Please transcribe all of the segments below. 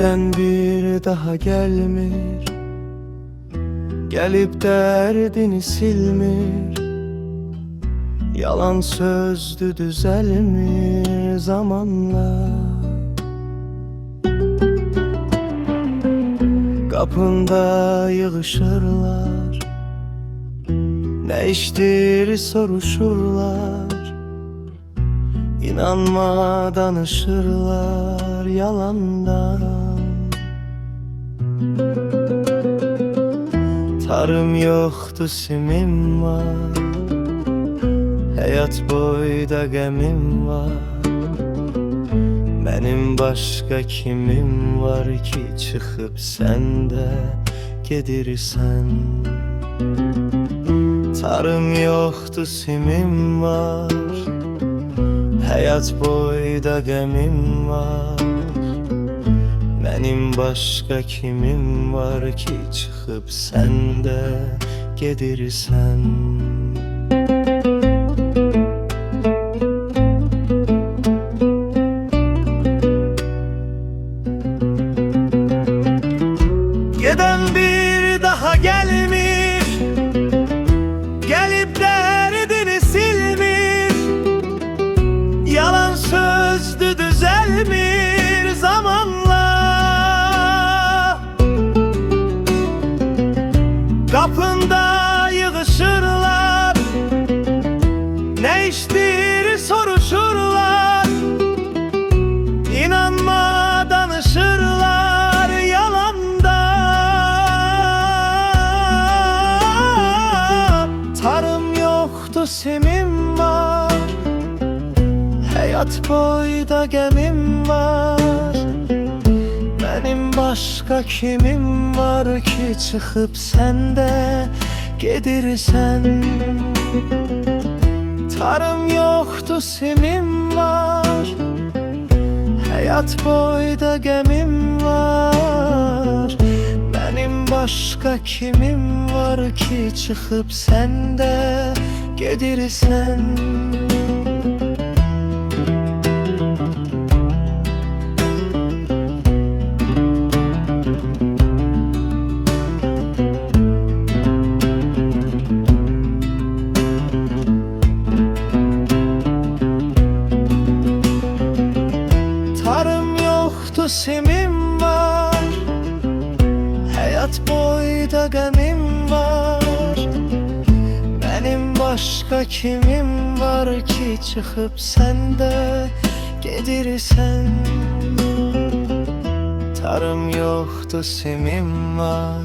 Geden bir daha gelmir, gelip derdini silmir. Yalan sözdü düzelmir zamanla. Kapında yığışırlar, ne iştir soruşurlar. İnanma danışırlar yalandan. Tarım yoktu simim var, hayat boyda gemim var. Benim başka kimim var ki çıkıp sen de gedirsen. Tarım yoktu simim var, hayat boyda gemim var. Benim başka kimim var ki çıkıp sen de gedirsen. Geden bir daha gelmir, gelip derdini silmir. Yalan sözdü düzelmir zamanla. Kapında yığışırlar, ne iştir soruşurlar. İnanma danışırlar yalandan. Tarım yoktu simim var, hayat boyda gemim var. Benim başka kimim var ki çıkıp sen de gedirsen. Tarım yoktu simim var, hayat boyda gemim var. Benim başka kimim var ki çıkıp sen de gedirsen. Tarım yoktu simim var, hayat boyda gemim var. Benim başka kimim var ki çıkıp sen de gedirsen. Tarım yoktu simim var,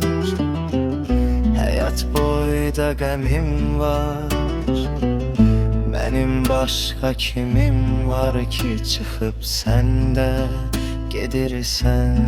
hayat boyda gemim var. Benim başka kimim var ki çıkıp sen de gedirsen.